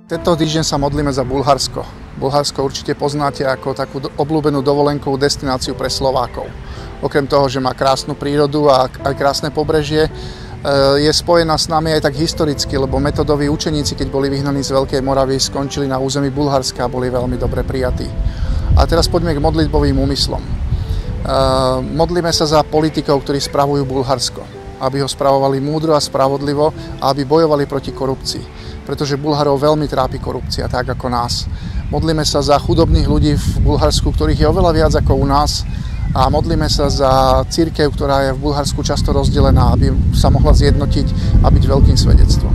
Tento týždeň sa modlíme za Bulharsko. Bulharsko určite poznáte ako takú obľúbenú dovolenkovú destináciu pre Slovákov. Okrem toho, že má krásnu prírodu a aj krásne pobrežie, je spojená s nami aj tak historicky, lebo Metodoví učeníci, keď boli vyhnaní z Veľkej Moravy, skončili na území Bulharska a boli veľmi dobre prijatí. A teraz poďme k modlitbovým úmyslom. Modlíme sa za politikov, ktorí spravujú Bulharsko, aby ho spravovali múdro a spravodlivo a aby bojovali proti korupcii. Pretože Bulharov veľmi trápi korupcia, tak ako nás. Modlíme sa za chudobných ľudí v Bulharsku, ktorých je oveľa viac ako u nás. A modlíme sa za cirkev, ktorá je v Bulharsku často rozdelená, aby sa mohla zjednotiť a byť veľkým svedectvom.